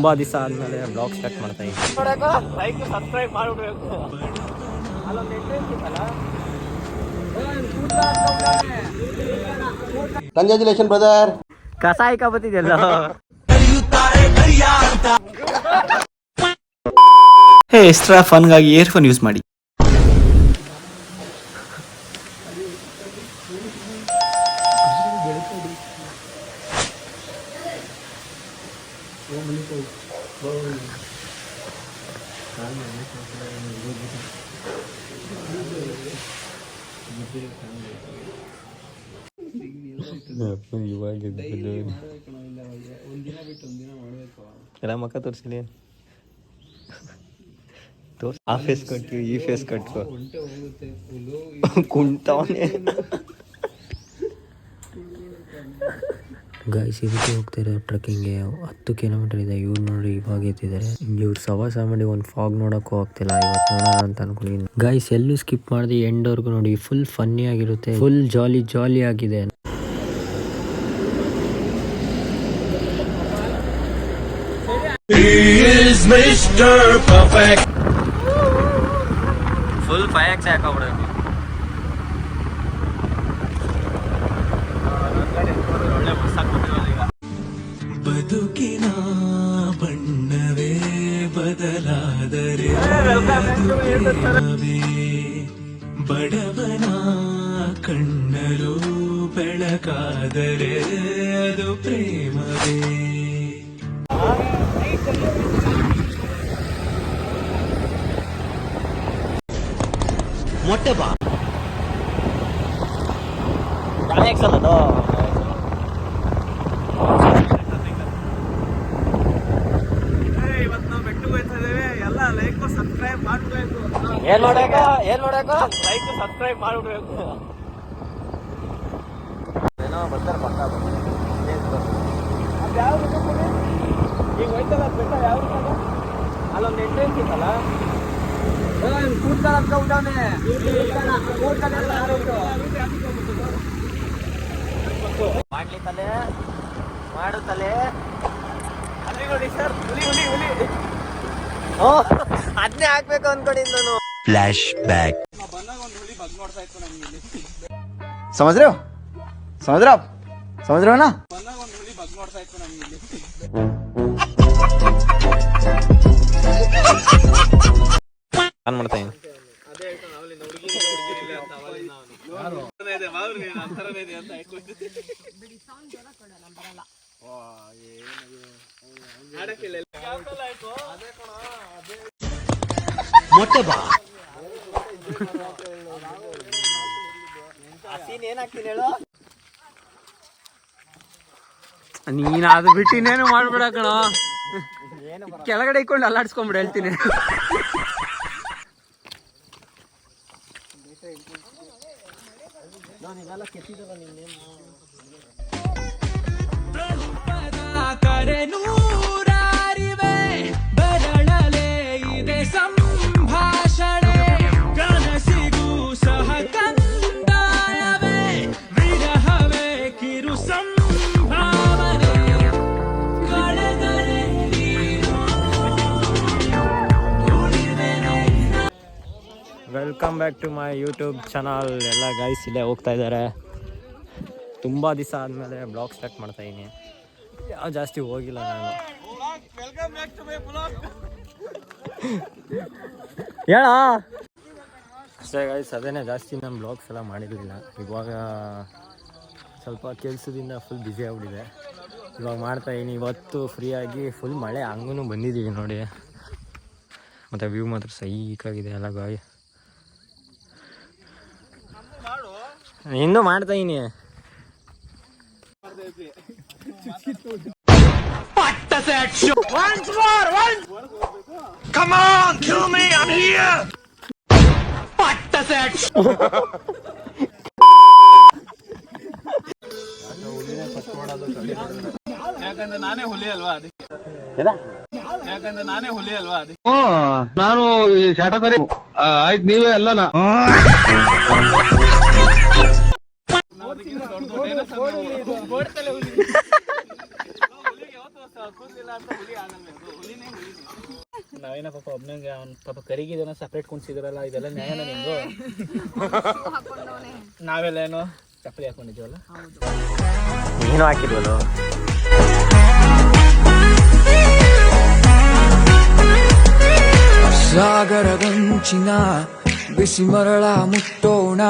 ತುಂಬ ದಿವಸ ಆದಮೇಲೆ ಬ್ಲಾಗ್ ಸ್ಟಾರ್ಟ್ ಮಾಡ್ತಾ ಇದ್ದೀನಿ. ಲೈಕ್ ಸಬ್ಸ್ಕ್ರೈಬ್ ಮಾಡಿಬಿಡ್ಬೇಕು. Congratulation brother. ಕಸ ಆಯ್ಕ ಬತ್ತಿದೆಯಲ್ಲ. ಎಕ್ಸ್ಟ್ರಾ ಫನ್ಗಾಗಿ ಇಯರ್ಫೋನ್ ಯೂಸ್ ಮಾಡಿ. ಎಲ್ಲ ಮಕ್ಕ ತೋರಿಸಲಿ. ಆ ಫೇಸ್ ಕಟ್ಟು, ಈ ಫೇಸ್ ಕಟ್ಟು, ಕುಂಟವನೇ. ಗಾಯ್ಸ್ ಇದಕ್ಕೆ ಹೋಗ್ತಾ ಇರೋ ಟ್ರೆಕ್ಕಿಂಗ್ಗೆ 10 ಕಿಲೋಮೀಟರ್ ಇದೆ. ಇವ್ರು ನೋಡಿ ಇವಾಗ ಎತ್ತಿದ್ದಾರೆ. ಇವ್ರು ಸವಾಸ ಮಾಡಿ ಒಂದು ಫಾಗ್ ನೋಡೋಕ್ಕೂ ಆಗ್ತಿಲ್ಲ. ಇವತ್ತು ನೋಡೋಣ ಅಂತ ಅನ್ಕೊಂಡಿದ್ದೀನಿ. ಗಾಯ್ಸ್ ಎಲ್ಲೂ ಸ್ಕಿಪ್ ಮಾಡಿದೆ ಎಂಡ್ವರೆಗೂ ನೋಡಿ. ಫುಲ್ ಫನ್ನಿ ಆಗಿರುತ್ತೆ, ಫುಲ್ ಜಾಲಿ ಆಗಿದೆ. Full 5x ಹಾಕೋಬಿಡೋದು. ಬದುಕಿನ ಬಣ್ಣವೇ ಬದಲಾದರೆ ಬಡವನ ಕಣ್ಣಲು ಬೆಳಕಾದರೆ ಅದು ಪ್ರೇಮವೇ. ಮೊಟ್ಟೆ ಬಾ ಅಲ್ಲದು. ಏನ್ ನೋಡಕ ಲೈಕ್ ಸಬ್ಸ್ಕ್ರೈಬ್ ಮಾಡ್ಬಿಡ್ಬೇಕು. ಏನೋ ಬರ್ತಾರೆ ಪಕ್ಕ ಈಗ ಹೋಯ್ತಲ್ಲ ಬೆಟ್ಟ. ಯಾವ ಅಲ್ಲೊಂದು ಎಂಟ್ರೆನ್ಸ್ ಇತ್ತಲ್ಲ, ಮಾಡ್ಲಿ ತಲೆ ಮಾಡು ತಲೆ. ಅಲ್ಲಿ ನೋಡಿ ಸರ್, ಹುಲಿ ಅದನ್ನೇ ಹಾಕ್ಬೇಕು ಅನ್ಕೊಂಡಿದ್ದು ನಾನು. Flash back. समझ रहे हो आप ना. ಆನ್ ಮಾಡ್ತಾ ಇದ್ದೀನಿ. ಮೊಟ್ಟೆ ಬಾ ಏನಾಗ್ತೀನಿ ಹೇಳು. ನೀನ್ ಅದು ಬಿಟ್ಟು ಇನ್ನೇನು ಮಾಡ್ಬಿಡ ಕಣ. ಕೆಳಗಡೆ ಇಕ್ಕೊಂಡು ಅಲ್ಲಾಡ್ಸ್ಕೊಂಡ್ಬಿಡ ಹೇಳ್ತೀನಿ. Welcome back to my YouTube channel. ಎಲ್ಲ ಗೈಸ್ ಇಲ್ಲೇ ಹೋಗ್ತಾ ಇದ್ದಾರೆ. ತುಂಬ ದಿವಸ ಆದಮೇಲೆ ಬ್ಲಾಗ್ ಸ್ಟಾರ್ಟ್ ಮಾಡ್ತಾ ಇದ್ದೀನಿ. ಯಾವ ಜಾಸ್ತಿ ಹೋಗಿಲ್ಲ ನಾನು. ಹೇಳ ಅಷ್ಟೇ ಗೈಸ್, ಅದೇನೇ ಜಾಸ್ತಿ ನಾನು ಬ್ಲಾಗ್ಸ್ ಎಲ್ಲ ಮಾಡಿರಲಿಲ್ಲ. ಇವಾಗ ಸ್ವಲ್ಪ ಕೆಲಸದಿಂದ ಫುಲ್ ಬ್ಯುಸಿ ಆಗ್ಬಿಟ್ಟಿದೆ. ಇವಾಗ ಮಾಡ್ತಾಯಿದ್ದೀನಿ. ಇವತ್ತು ಫ್ರೀಯಾಗಿ ಫುಲ್ ಮಳೆ ಹಂಗೂ ಬಂದಿದ್ದೀವಿ ನೋಡಿ. ಮತ್ತು ವ್ಯೂ ಮಾತ್ರ ಸೈಕಾಗಿದೆ ಎಲ್ಲ ಗಾಯ. ಇನ್ನೂ ಮಾಡ್ತಾಯಿನಿ. ಯಾಕಂದ್ರೆ ನಾನೇ ಹುಲಿ ಅಲ್ವಾ ಅದಕ್ಕೆ. ಯಾಕಂದ್ರೆ ನಾನೇ ಹುಲಿ ಅಲ್ವಾ ಅದಕ್ಕೆ. ನಾನು ಶಾಟ ಸರಿ ಆಯ್ತು, ನೀವೇ ಅಲ್ಲನಾ. ಕೂದಲಿಲ್ಲ ಅಂತ ಹುಲಿ ಆಗಲ್ಲ. ನಾವೇನ ಪಾಪ ಒಬ್ಬನಿಗೆ ಅವ್ನು ಪಾಪ ಕರಿಗಿದನ ಸಪ್ರೇಟ್ ಕುಣಿಸಿದ್ರಲ್ಲ, ಇದೆಲ್ಲ ನ್ಯಾಯನ ನಿಂದು? ನಾವೆಲ್ಲ ಏನೋ ಚಪ್ಪಲಿ ಹಾಕೊಂಡಿದ್ದೀವಲ್ಲ. ನೀನು ಹಾಕಿದ್ವಲ್ಲ. ಸಾಗರದಂಚಿನ ಬಿಸಿ ಮರಳ ಮುಟ್ಟೋಣ,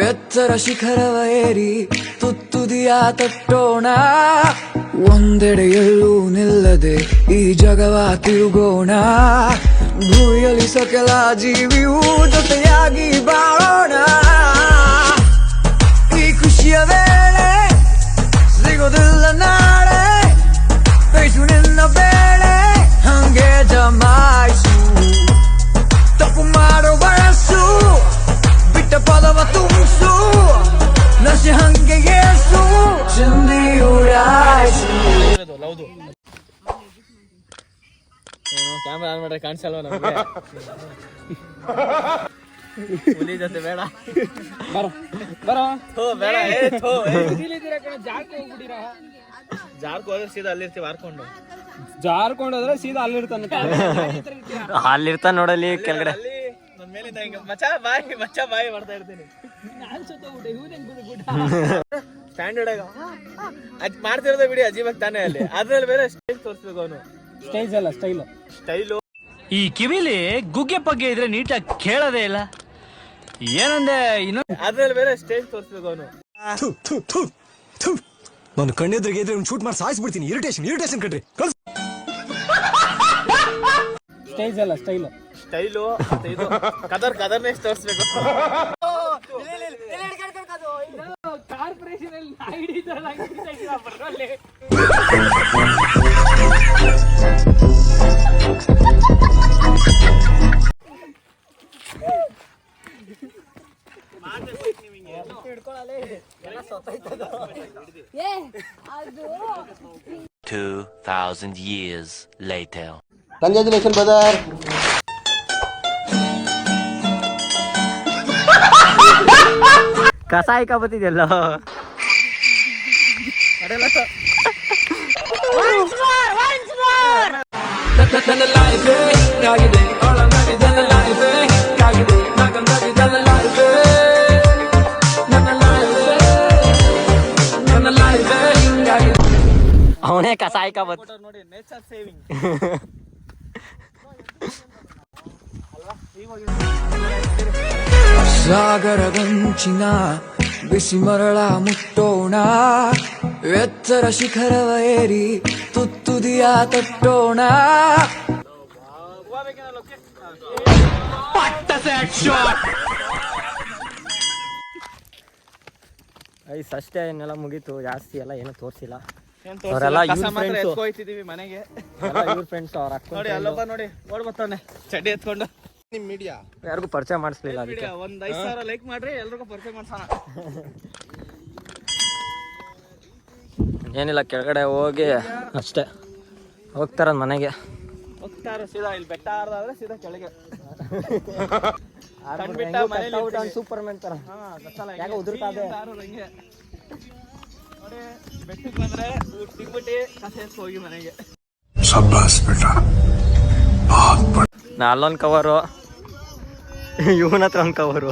ಎತ್ತರ ಶಿಖರವ ಏರಿ ತುತ್ತುದಿಯ ತಟ್ಟೋಣ, ಒಂದೆಡೆಯಲ್ಲೂ ನಿಲ್ಲದೆ ಈ ಜಗವ ತಿರುಗೋಣ, ಭೂಮಿಯಲ್ಲಿ ಸಕಲ ಜೀವಿಯೂ ಜೊತೆಯಾಗಿ ಬಾಳೋಣ, ಈ ಖುಷಿಯ ವೇಳೆ ಸಿಗೋದಿಲ್ಲ ನಾಳೆ, ಬೇಸು ನಿನ್ನ ಬೇಳೆ ಹಂಗೆ ಜಮಾಯಿಸು, ತಪ್ಪು ಮಾಡೋ ವಯಸ್ಸು ಬಿಟ್ಟ ಪದವ ತುಂಬಿಸು, ನಶೆ ಹಂಗೆ ಏಸು ಚಂದಿ ಉಡಾಯಿಸು. ಹೌದು, ಏನು ಕ್ಯಾಮ್ರಾ ಆನ್ ಮಾಡ್ರೆ ಕಾಣಿಸಲ್ವ ನಮಗೆ? ಹುಲಿ ಜೊತೆ ಬೇಡ, ಬರೋ ಬೇಡ. ಜಾರ್ಕ್ ಹೋದ್ರೆ ಸೀದಾ ಅಲ್ಲಿರ್ತೀವಿ ಹಾರ್ಕೊಂಡು. ಜಾರ್ಕೊಂಡೋದ್ರೆ ಸೀದಾ ಅಲ್ಲಿರ್ತಾನೆ. ಅಲ್ಲಿರ್ತಾನೆ ನೋಡಲ್ಲಿ ಕೆಳಗಡೆ. ಅಲ್ಲಿ ನನ್ನ ಮೇಲಿಂದ ಹಿಂಗೆ ಮಚ್ಚ ಬಾಯಿ ಮಾಡ್ತಾ ಇರ್ತೀನಿ. ಸ್ಟ್ಯಾಂಡರ್ಡ್ ಆಗ ಅದ್ ಮಾಡ್ತಿರೋದೇ ಬಿಡಿ, ಅಜೀಬಾಗ್ ತಾನೇ ಅಲ್ಲಿ. ಅದ್ರಲ್ಲಿ ಬೇರೆ ಸ್ಟೈಲ್ ತೋರಿಸ್ಬೇಕು ಅವನು. ಸ್ಟೈಲ್ಸ್ ಅಲ್ಲ, ಸ್ಟೈಲು. ಈ ಕಿವಿಲಿ ಗುಗ್ಗೆ ಪಗ್ಗೆ ಇದ್ರೆ ನೀಟಾಗಿ ಕೇಳೋದೇ ಇಲ್ಲ. ಏನಂದೆ ಇನ್ನು ಅದ್ರಲ್ಲಿ ಬೇರೆ ಸ್ಟೈಲ್ ತೋರಿಸ್ಬೇಕು ಅವನು. ನಾನು ಕಣ್ಣೆದ್ರಿಗೆ ಇದ್ರೆ ಶೂಟ್ ಮಾಡಿ ಸಾಯಿಸ್ಬಿಡ್ತೀನಿ. ಇರಿಟೇಷನ್ ಕಣ್ರಿ. ಸ್ಟೈಲ್ಸ್ ಅಲ್ಲ, ಸ್ಟೈಲು ಇದು ಕದರ್ನೇ ತೋರಿಸ್ಬೇಕು. $2,000 years later. Congratulation brother. ಕಸ ಹಾಕ ಬತ್ತಿದೆಯಲ್ಲ. ಅವನೇ ಕಸ ಹಾಕ ಬತ್ತ ನೋಡಿ, ನೇಚರ್ ಸೇವಿಂಗ್. ಸಾಗರದಂಚಿನ ಬಿಸಿ ಮರಳ ಮುಟ್ಟೋಣ, ಎತ್ತರ ಶಿಖರವ ಏರಿ ತುತ್ತುದಿಯ ತಟ್ಟೋಣ, ಐಸ್ ಅಷ್ಟೇ, ಇನ್ನೆಲ್ಲ ಮುಗೀತು. ಜಾಸ್ತಿ ಎಲ್ಲ ಏನೂ ತೋರಿಸಿಲ್ಲ. ಅವರೆಲ್ಲ ಎತ್ಕೊಯ್ತಿದೀವಿ ಮನೆಗೆ. ಇವ್ರ ಫ್ರೆಂಡ್ಸ್ ಅವ್ರ ನೋಡಿ ಅಲ್ಲೊಬ್ಬ ನೋಡಿ ಓಡ್ ಬರ್ತಾನೆ ಚಡ್ಡಿ ಎತ್ಕೊಂಡು. ನಿಮ್ ಮೀಡಿಯಾ ಯಾರಿಗೂ ಪರಿಚಯ ಮಾಡಿಸ್ಲಿಲ್ಲ ಅದಕ್ಕೆ. ಒಂದ್ 5,000 ಲೈಕ್ ಮಾಡ್ರಿ, ಎಲ್ರಿಗೂ ಪರಿಚಯ ಮಾಡ್ಸೋಣ. ಏನಿಲ್ಲ, ಕೆಳಗಡೆ ಹೋಗಿ ಅಷ್ಟೇ ಹೋಗ್ತಾರ ಮನೆಗೆ. ಹೋಗ್ತಾರ ಸೀದಾ ಇಲ್ಲಿ ಬೆಟ್ಟ ಆದ್ರೆ ಸೀದಾ ಕೆಳಗೆ. ಸೂಪರ್ ಮ್ಯಾನ್ ತರ ಯಾಕೆ ಉದುರ್ತಾ ಇದೆ. ನೋಡಿ ಬೆಟ್ಟಕ್ಕೆ ಬಂದ್ರೆ ತಿನ್ಬಿಟ್ಟು ಕಸ ಎತ್ಕೊ ಹೋಗಿ ಮನೆಗೆ. ನಾ ಅಲ್ಲೊಂದು ಕವರು, ಇವನ ಹತ್ರ ಒಂದು cover.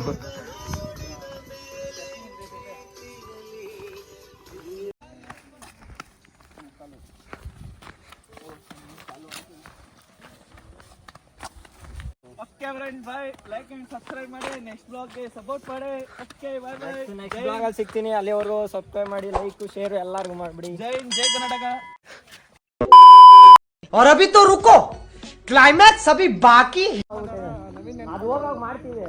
Okay friends, by. Like and subscribe ಮಾಡಿ, ನೆಕ್ಸ್ಟ್ ಬ್ಲಾಗ್ ಗೆ ಸಪೋರ್ಟ್ ಮಾಡಿ. Okay, bye bye. Next blog ಅಲ್ಲಿ ಸಿಗ್ತೀನಿ. ಅಲ್ಲಿವರೆಗೂ ಸಬ್ಸ್ಕ್ರೈಬ್ ಮಾಡಿ, ಲೈಕ್ ಶೇರ್ ಎಲ್ಲರಿಗೂ ಮಾಡ್ಬಿಡಿ. ಜೈ ಹಿಂದ್, ಜೈ ಕರ್ನಾಟಕ. और अभी तो रुको, क्लाइमैक्स अभी बाकी है. ಅದು ಹೋಗಾಗ ಮಾಡ್ತೀವಿ.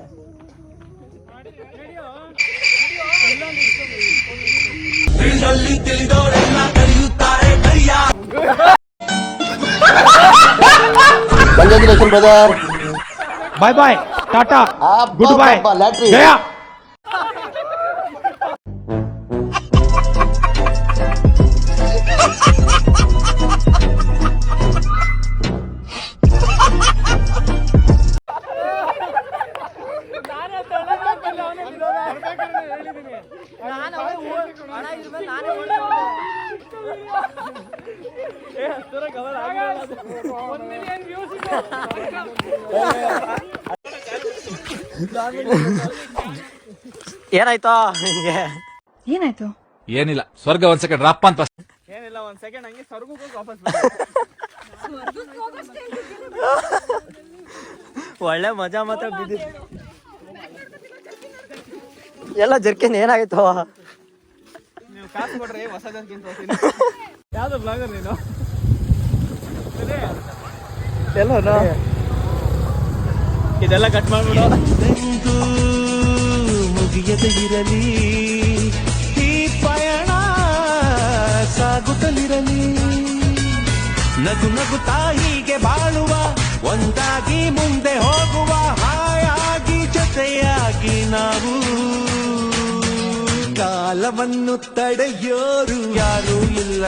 Congratulation brother. Bye bye, tata, goodbye, ಲ್ಯಾಟ್ರಿ. ಜಯ. $1 million views. ಏನಾಯ್ತೋ ನಿನ್ಗೆ? ಏನಾಯ್ತು? ಏನಿಲ್ಲ ಸ್ವರ್ಗ ಒಂದ್ ಸೆಕೆಂಡ್ ರಪ್ಪ ಅಂತ ಏನಿಲ್ಲ, ಒಂದ್ ಸೆಕೆಂಡ್ ಹಂಗೆ ಸ್ವರ್ಗಕ್ಕೆ ಹೋಗಿ ವಾಪಸ್ ಒಳ್ಳೆ ಮಜಾ ಮಾತ್ರ ಬಿದ್ದಿ. ಎಲ್ಲ ಜರ್ಕಿನ್ ಏನಾಗಿತ್ತು? ನೀವು ಕಾಸು ಕೊಡ್ರಿ ಹೊಸ ಜರ್ಕಿನ್ ತೋರಿಸ್ತೀನಿ. ಯಾವ್ದು ಬ್ಲಾಗರ್ ನೀನು? ಎಲ್ಲೋ ಇದೆಲ್ಲ ಕಟ್ ಮಾಡ್ಬಿಡು. ಮುಗಿಯದೆ ಇರಲಿ ಈ ಪಯಣ ಸಾಗುತ್ತಲಿರಲಿ, ನಗು ನಗುತ್ತಾ ಹೀಗೆ ಬಾಳುವ, ಒಂದಾಗಿ ಮುಂದೆ ಹೋಗುವ, ಹಾಯಾಗಿ ಜೊತೆಯಾಗಿ ನಾವು. ಕಾಲವನ್ನು ತಡೆಯೋರು ಯಾರೂ ಇಲ್ಲ,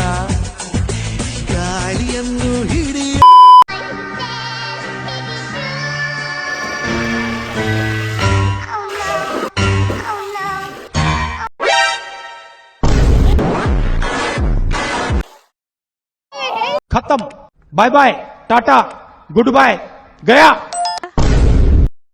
ಗಾಳಿಯನ್ನು ಹಿಡಿಯ खत्म, bye bye, tata, good bye, गया.